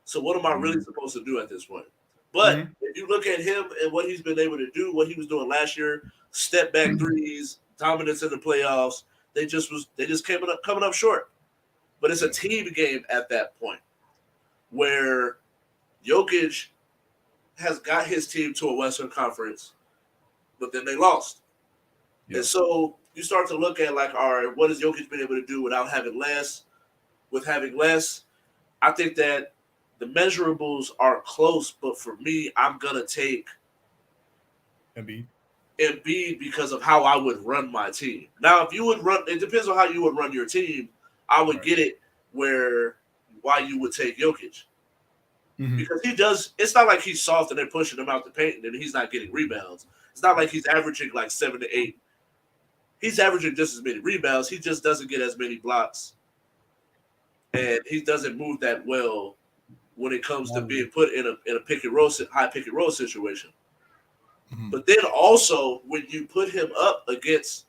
So what am I really Mm-hmm. supposed to do at this point? But Mm-hmm. if you look at him and what he's been able to do, what he was doing last year, step back threes, dominance in the playoffs, they just coming up short. But it's a Yeah. team game at that point where Jokic has got his team to a Western Conference, but then they lost. And Yeah. so you start to look at like, all right, what has Jokic been able to do without having less? With having less, I think that the measurables are close, but for me, I'm gonna take Embiid. Embiid because of how I would run my team. Now, if you would run, it depends on how you would run your team. I would Right. get it where why you would take Jokic Mm-hmm. because he does. It's not like he's soft and they're pushing him out the paint and he's not getting rebounds. It's not like Right. he's averaging like 7 to 8. He's averaging just as many rebounds. He just doesn't get as many blocks, and he doesn't move that well when it comes to being put in a pick and roll high pick and roll situation. Mm-hmm. But then also when you put him up against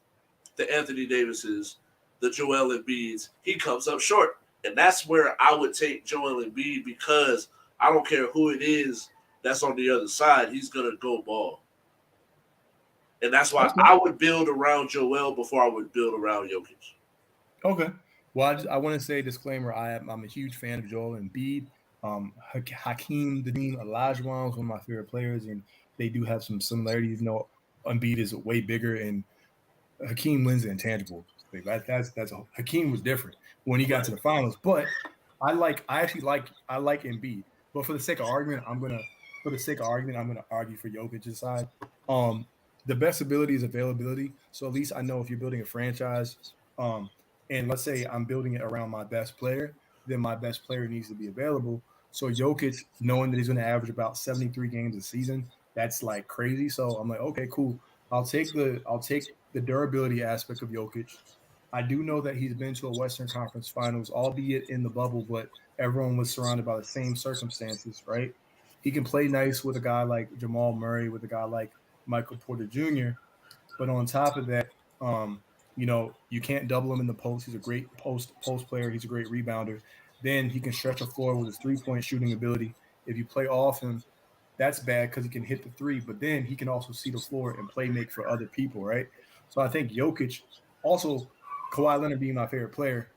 the Anthony Davises, the Joel Embiids, he comes up short. And that's where I would take Joel Embiid because I don't care who it is that's on the other side, he's gonna go ball. And that's why Okay. I would build around Joel before I would build around Jokic. Okay. Well, I want to say disclaimer. I'm a huge fan of Joel Embiid. Hakeem, the team, Olajuwon is one of my favorite players, and they do have some similarities. You know, Embiid is way bigger, and Hakeem wins the intangible. Like Hakeem was different when he got Right. to the finals. But I like Embiid. But for the sake of argument, I'm gonna argue for Jokic's side. Um, the best ability is availability. So at least I know if you're building a franchise, um, and let's say I'm building it around my best player, then my best player needs to be available. So Jokic, knowing that he's going to average about 73 games a season, that's like crazy. So I'm like, okay, cool. I'll take the durability aspect of Jokic. I do know that he's been to a Western Conference Finals, albeit in the bubble, but everyone was surrounded by the same circumstances, right? He can play nice with a guy like Jamal Murray, with a guy like Michael Porter Jr. But on top of that, um, you can't double him in the post. He's a great post player. He's a great rebounder. Then he can stretch a floor with his 3-point shooting ability. If you play off him, that's bad because he can hit the three, but then he can also see the floor and play make for other people, right? So I think Jokic, also Kawhi Leonard being my favorite player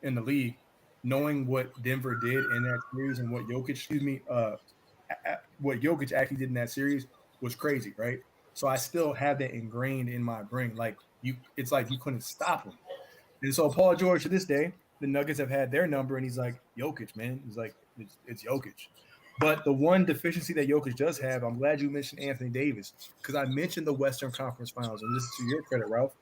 in the league, knowing what Denver did in that series and what Jokic, what Jokic actually did in that series was crazy, right? So I still have that ingrained in my brain. It's like you couldn't stop him. And so Paul George to this day, the Nuggets have had their number, and he's like Jokic, man. He's like it's Jokic. But the one deficiency that Jokic does have, I'm glad you mentioned Anthony Davis because I mentioned the Western Conference Finals, and this is to your credit, Ralph.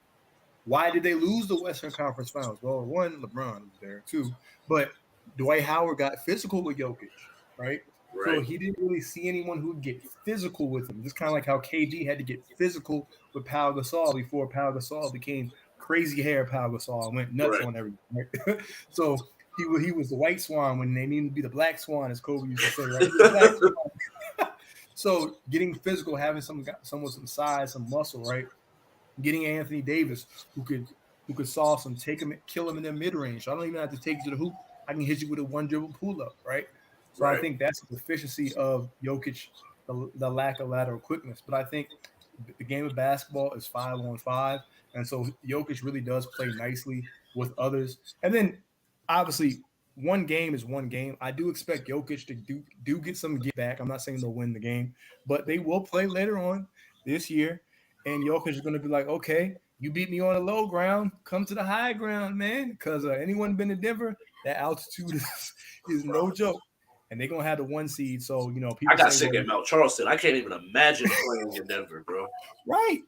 Why did they lose the Western Conference Finals? Well, one, LeBron was there, two, but Dwight Howard got physical with Jokic, right? So Right. he didn't really see anyone who would get physical with him. Just kind of like how KG had to get physical with Pau Gasol before Pau Gasol became crazy hair Pau Gasol and went nuts Right. on everything. Right? So he was the white swan when they needed to be the black swan, as Kobe used to say, right? He was the black swan. So getting physical, having someone with some size, some muscle, right? Getting Anthony Davis who could sauce him, take him, kill him in the mid range. So I don't even have to take you to the hoop. I can hit you with a one dribble pull up, right? So I Right. think that's the deficiency of Jokic, the lack of lateral quickness. But I think the game of basketball is 5-on-5, and so Jokic really does play nicely with others. And then obviously one game is one game. I do expect Jokic to do get some get back. I'm not saying they'll win the game, but they will play later on this year. And Jokic is going to be like, okay. you beat me on the low ground, come to the high ground, man. Because anyone been to Denver, that altitude is no joke. And they're going to have the 1 seed. So, I people got say, sick well, at Mount Charleston. I can't even imagine playing in Denver, bro. right.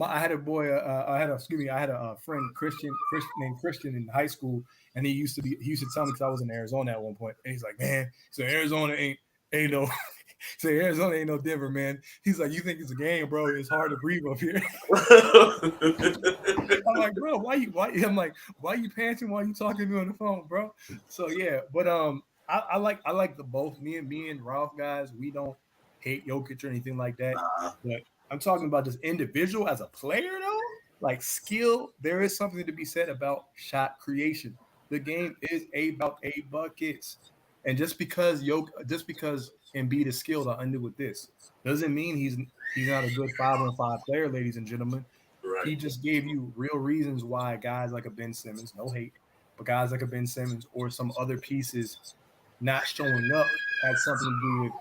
I had a boy. I had a friend Christian named Christian in high school, and he used to tell me because I was in Arizona at one point, and he's like, man, so Arizona ain't no, so Arizona ain't no Denver, man. He's like, you think it's a game, bro? It's hard to breathe up here. I'm like, bro, why? I'm like, why you panting while you talking to me on the phone, bro? So yeah, but I like the both. Me and Ralph guys, we don't hate Jokic or anything like that, but I'm talking about just individual as a player though, like skill. There is something to be said about shot creation. The game is about a buckets, and just because Embiid is skilled, I undo with this doesn't mean he's not a good 5-on-5 player, ladies and gentlemen. Right. He just gave you real reasons why guys like a Ben Simmons, no hate, but guys like a Ben Simmons or some other pieces not showing up had something to do with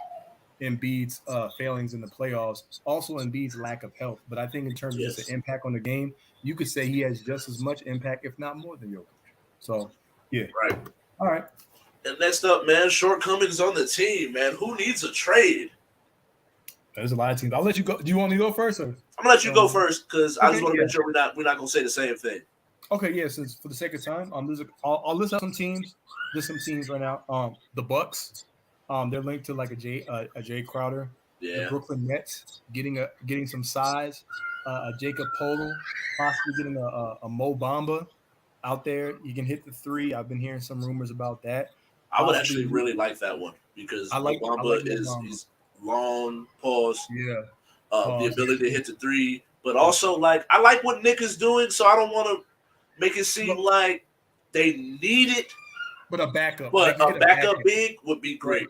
Embiid's failings in the playoffs. Also, Embiid's lack of health. But I think in terms of just an Yes. impact on the game, you could say he has just as much impact, if not more, than Jokic. So, yeah. Right. All right. And next up, man, shortcomings on the team, man. Who needs a trade? There's a lot of teams. I'll let you go. Do you want me to go first? Or? I'm gonna let you go first because I just want to yeah. make sure we're not gonna say the same thing. Okay, yeah. Since for the sake of time, I'll list out some teams. Just some teams right now. The Bucks. They're linked to like a Jay Crowder. The Yeah. Brooklyn Nets getting some size. A Jacob Podol, possibly getting a Mo Bamba out there. You can hit the three. I've been hearing some rumors about that. I would Possibly, actually really like that one because I like Obama Mo is Bamba. he's long pause, Yeah, the pause. ability to hit the three, but also like I like what Nick is doing, so I don't want to make it seem like they need it. But a backup, But like a backup big would be great.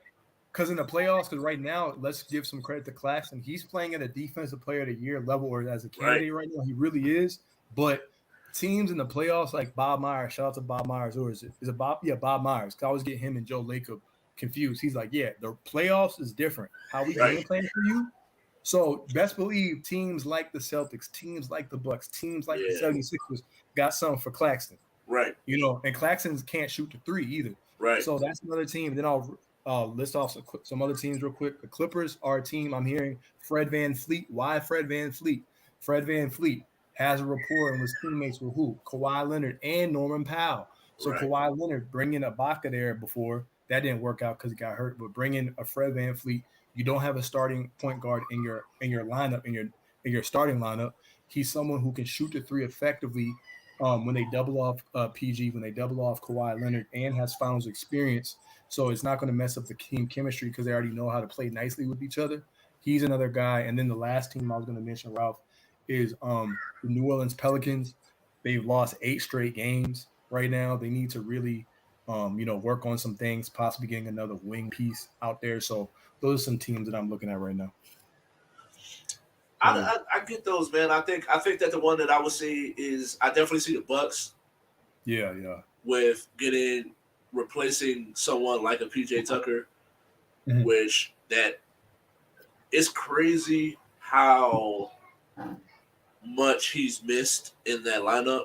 Because in the playoffs, because right now, let's give some credit to Claxton. He's playing at a defensive player of the year level, or as a candidate right now, he really is. But teams in the playoffs, like Bob Myers, shout out to Bob Myers, or is it Bob? Yeah, Bob Myers. Because I always get him and Joe Lacob confused. He's like, yeah, the playoffs is different. How we game plan for you. So best believe teams like the Celtics, teams like the Bucks, teams like the 76ers got something for Claxton. Right. And Claxton can't shoot the three either. Right. So that's another team. And then I'll list off some other teams real quick. The Clippers are a team. I'm hearing Fred VanVleet. Why Fred VanVleet? Fred VanVleet has a rapport and was teammates with who? Kawhi Leonard and Norman Powell. So Kawhi Leonard bringing Ibaka there before. That didn't work out because he got hurt. But bringing a Fred VanVleet, you don't have a starting point guard in your lineup, in your starting lineup. He's someone who can shoot the three effectively when they double off PG, when they double off Kawhi Leonard, and has finals experience. So it's not going to mess up the team chemistry because they already know how to play nicely with each other. He's another guy. And then the last team I was going to mention, Ralph, is the New Orleans Pelicans. They've lost 8 straight games right now. They need to really, work on some things, possibly getting another wing piece out there. So those are some teams that I'm looking at right now. I get those, man. I think that the one that I would see is I definitely see the Bucks. Yeah. With replacing someone like a PJ Tucker, which that it's crazy how much he's missed in that lineup.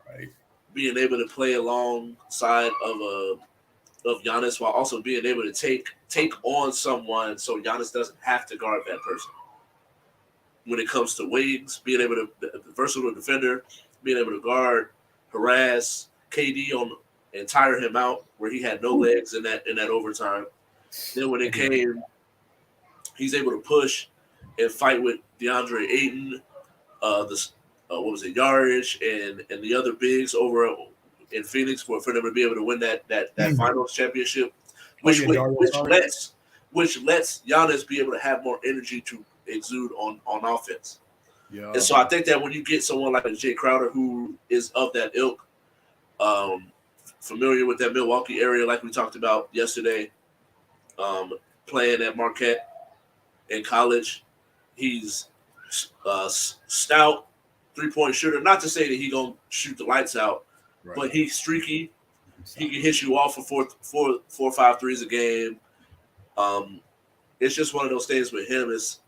Right. Being able to play alongside of Giannis while also being able to take on someone so Giannis doesn't have to guard that person. When it comes to wings, being able to the versatile defender, being able to guard, harass KD and tire him out where he had no legs in that overtime. Then when it came, he's able to push and fight with DeAndre Ayton, Yarish and the other bigs over in Phoenix for them to be able to win that finals championship, which lets Giannis be able to have more energy to exude on offense. Yeah. And so I think that when you get someone like a Jay Crowder who is of that ilk, familiar with that Milwaukee area like we talked about yesterday, playing at Marquette in college, he's stout, 3-point shooter. Not to say that he's going to shoot the lights out, but he's streaky. He can hit you off for four or five threes a game. It's just one of those things with him is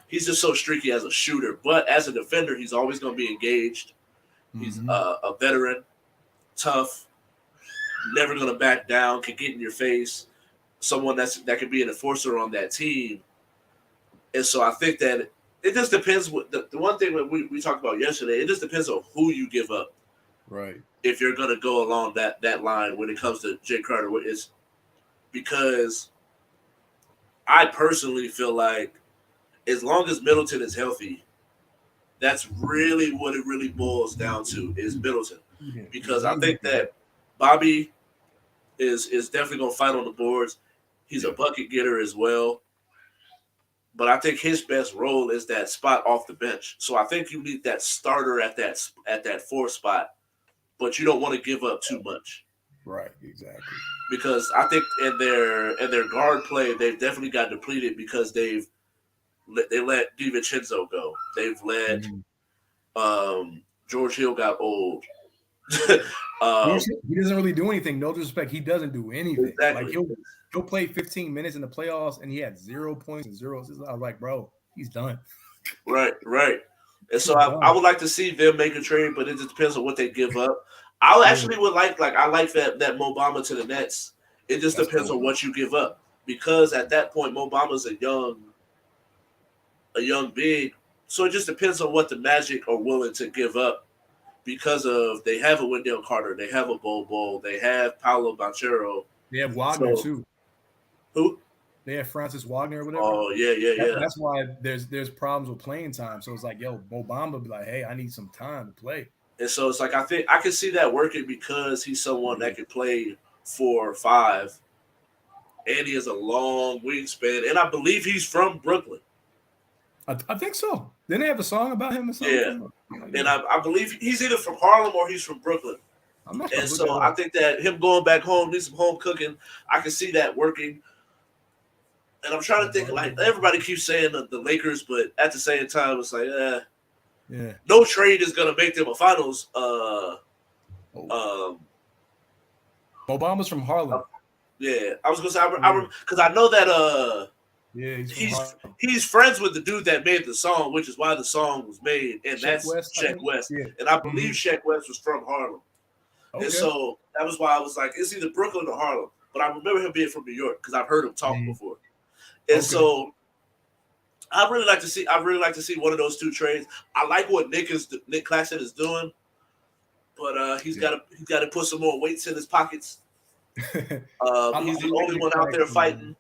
he's just so streaky as a shooter. But as a defender, he's always going to be engaged. He's Mm-hmm. a veteran, tough, never going to back down, can get in your face. Someone that can be an enforcer on that team. And so I think that it just depends. What the one thing that we talked about yesterday, it just depends on who you give up. Right. If you're going to go along that line when it comes to Jay Carter, is because I personally feel like as long as Middleton is healthy, that's really what it really boils down to is Middleton. Yeah. Because I think that Bobby is definitely going to fight on the boards. He's a bucket getter as well. But I think his best role is that spot off the bench. So I think you need that starter at that fourth spot, but you don't want to give up too much. Right, exactly. Because I think in their guard play, they've definitely got depleted because they let DiVincenzo go. They've let George Hill got old. He doesn't really do anything. No disrespect, he doesn't do anything. Exactly. Like he'll play 15 minutes in the playoffs, and he had 0 points and 0 assists. I was like, bro, he's done. Right. And so I would like to see them make a trade, but it just depends on what they give up. I actually would like I like that Mo Bamba to the Nets. It just depends on what you give up, because at that point Mo Bamba's a young big, so it just depends on what the Magic are willing to give up. Because of they have a Wendell Carter, they have a Bol, they have Paolo Banchero. They have Wagner too. Who? They have Francis Wagner or whatever. Oh yeah. That's why there's problems with playing time. So it's like, yo, Mo Bamba be like, hey, I need some time to play. And so it's like I think I can see that working because he's someone that can play 4 or 5, and he has a long wingspan, and I believe he's from Brooklyn. I think so. Didn't they have a song about him or something? Yeah. And I believe he's either from Harlem or he's from Brooklyn. I'm not and so I think that him going back home, needs some home cooking. I can see that working. And I'm trying to think, like, everybody keeps saying the Lakers, but at the same time, it's like, no trade is going to make them a finals. Obama's from Harlem. Yeah, I was going to say, because I know that he's friends with the dude that made the song, which is why the song was made, and that's Sheck West. Yeah. And I believe Sheck West was from Harlem. Okay. And so that was why I was like, it's either Brooklyn or Harlem. But I remember him being from New York because I've heard him talk before. And so I really like to see one of those two trades. I like what Nick Claxton is doing, but he's got to put some more weights in his pockets. He's the only one out there fighting.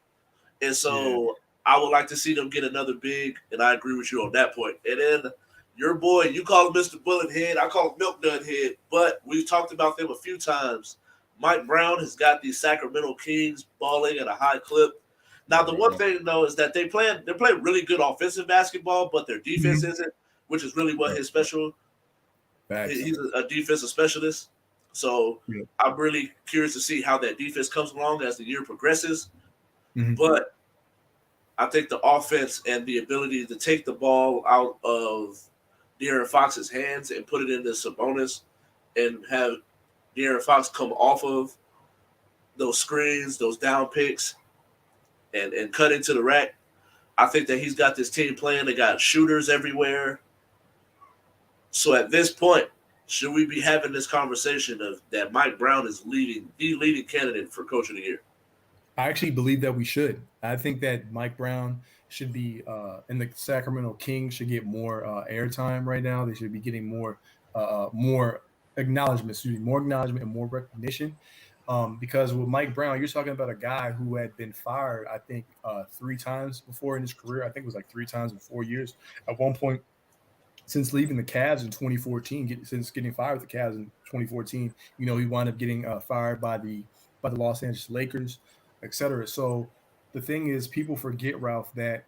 And so I would like to see them get another big, and I agree with you on that point. And then your boy, you call him Mr. Bullet Head, I call him Milk Dud Head, but we've talked about them a few times. Mike Brown has got these Sacramento Kings balling at a high clip. Now, the one thing, though, is that they're playing really good offensive basketball, but their defense isn't, which is really what his special. He's a defensive specialist. So I'm really curious to see how that defense comes along as the year progresses. But I think the offense and the ability to take the ball out of De'Aaron Fox's hands and put it into Sabonis and have De'Aaron Fox come off of those screens, those down picks, and cut into the rack. I think that he's got this team playing. They got shooters everywhere. So at this point, should we be having this conversation of that Mike Brown is the leading candidate for Coach of the Year? I actually believe that we should. I think that Mike Brown should be, and the Sacramento Kings should get more airtime right now. They should be getting more acknowledgement, more acknowledgement and more recognition. Because with Mike Brown, you're talking about a guy who had been fired, I think, 3 times before in his career. I think it was like 3 times in 4 years. At one point, since leaving the Cavs in 2014, since getting fired with the Cavs in 2014, he wound up getting fired by the Los Angeles Lakers, etc. So the thing is, people forget, Ralph, that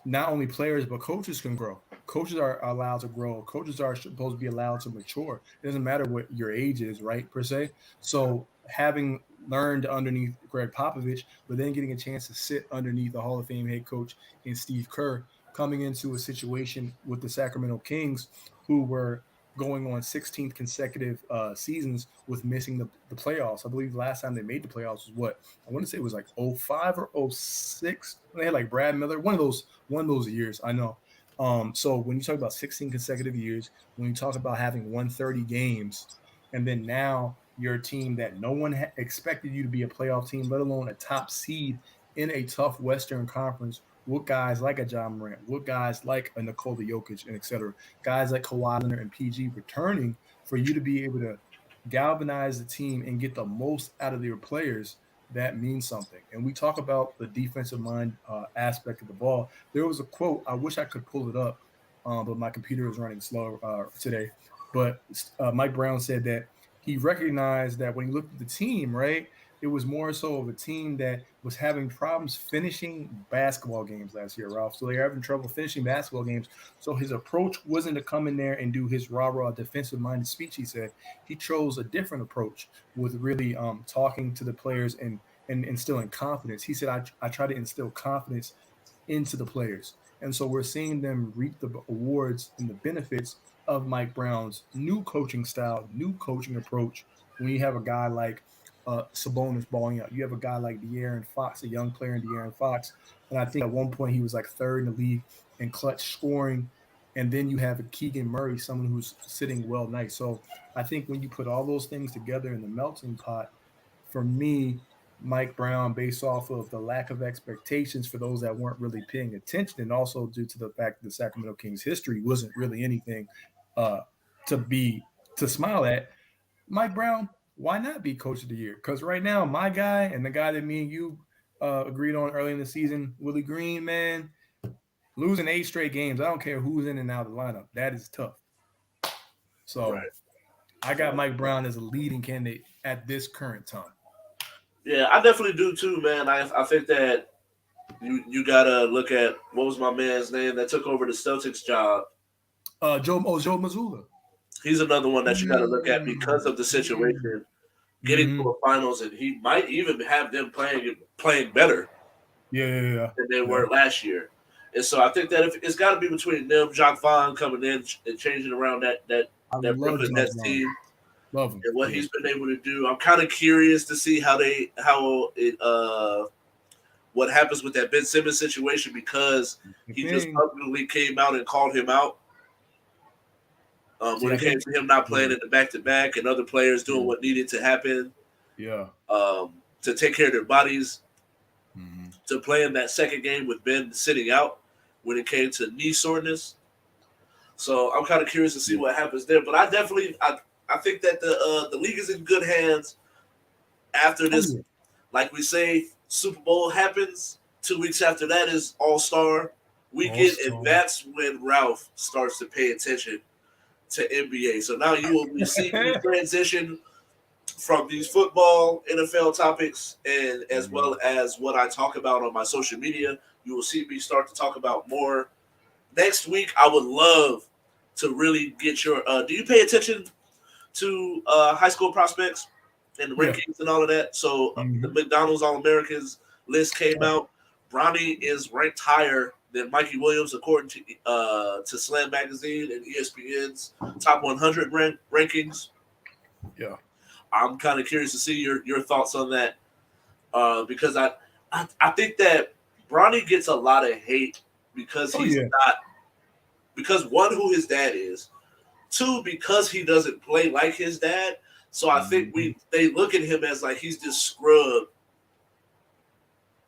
not only players but coaches can grow. Coaches are allowed to grow. Coaches are supposed to be allowed to mature. It doesn't matter what your age is, right, per se. So having learned underneath Greg Popovich, but then getting a chance to sit underneath the Hall of Fame head coach in Steve Kerr, coming into a situation with the Sacramento Kings, who were going on 16th consecutive seasons with missing the playoffs. I believe the last time they made the playoffs was what I want to say it was like '05 or '06. They had like Brad Miller, one of those years. I know. So when you talk about 16 consecutive years, when you talk about having 130 games, and then now you're a team that no one expected you to be a playoff team, let alone a top seed in a tough Western Conference with guys like a John Morant, with guys like a Nikola Jokic, and et cetera, guys like Kawhi Leonard and PG returning for you to be able to galvanize the team and get the most out of your players, that means something. And we talk about the defensive mind aspect of the ball. There was a quote, I wish I could pull it up, but my computer is running slow today. But Mike Brown said that he recognized that when he looked at the team, right, it was more so of a team that was having problems finishing basketball games last year, Ralph. So they're having trouble finishing basketball games. So his approach wasn't to come in there and do his rah-rah defensive minded speech. He said he chose a different approach with really talking to the players and instilling confidence. He said, I try to instill confidence into the players. And so we're seeing them reap the awards and the benefits of Mike Brown's new coaching style, new coaching approach. When you have a guy like Sabonis balling out, you have a guy like De'Aaron Fox, a young player in De'Aaron Fox. And I think at one point he was like third in the league in clutch scoring. And then you have a Keegan Murray, someone who's sitting well nice. So I think when you put all those things together in the melting pot, for me, Mike Brown, based off of the lack of expectations for those that weren't really paying attention, and also due to the fact that the Sacramento Kings history wasn't really anything uh, to be to smile at. Mike Brown, why not be Coach of the Year? Because right now, my guy and the guy that me and you agreed on early in the season, Willie Green, man, losing 8 straight games. I don't care who's in and out of the lineup. That is tough. So Right. I got Mike Brown as a leading candidate at this current time. Yeah, I definitely do too, man. I think that you gotta look at what was my man's name that took over the Celtics job. Joe Mazzulla. He's another one that you gotta look at because Mm, of the mm, situation, getting to mm-hmm. a finals, and he might even have them playing better Yeah, yeah, yeah, than they yeah. were last year. And so I think that if it's got to be between them, Jacques Vaughn coming in and changing around I that love Brooklyn Jacques Nets Vaughn. team Love him. and what Yeah. he's been able to do. I'm kind of curious to see how it what happens with that Ben Simmons situation because The he just thing. publicly came out and called him out See, when I it came think. to him not Yeah, playing in the back to back and other players doing yeah, what needed to happen yeah. to take care of their bodies Mm-hmm. to play in that second game with Ben sitting out when it came to knee soreness. So I'm kind of curious to see Yeah. what happens there. But I think that the league is in good hands after Oh this. yeah. Like we say, Super Bowl happens. 2 weeks after that is All Star All weekend, and star. that's when Ralph starts to pay attention to NBA. So now you will be seeing me transition from these football NFL topics and as Mhm. well as what I talk about on my social media. You will see me start to talk about more next week. I would love to really get your. Do you pay attention to high school prospects and the Yeah. rankings and all of that? So the Mm-hmm. McDonald's All Americans list came out. Bronny is ranked higher than Mikey Williams according to Slam Magazine and ESPN's top 100 rankings. Yeah. I'm kind of curious to see your thoughts on that because I think that Bronny gets a lot of hate because Oh he's yeah. not because one who his dad is, two because he doesn't play like his dad. So I think Mm-hmm. they look at him as like he's this scrub,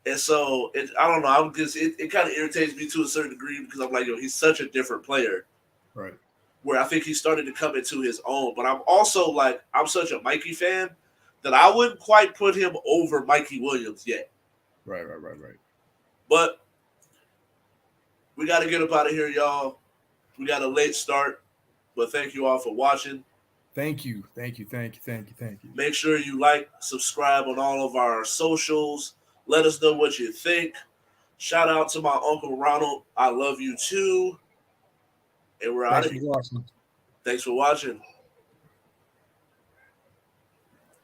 and so I don't know. I'm just it kind of irritates me to a certain degree because I'm like, yo, he's such a different player. Right. Where I think he started to come into his own, but I'm also like I'm such a Mikey fan that I wouldn't quite put him over Mikey Williams yet. Right. Right. Right. Right. But we got to get up out of here, y'all. We got a late start, but thank you all for watching. Thank you. Thank you. Thank you. Thank you. Thank you. Make sure you like, subscribe on all of our socials. Let us know what you think. Shout out to my Uncle Ronald. I love you too. And we're out Thanks of for here. watching. Thanks for watching.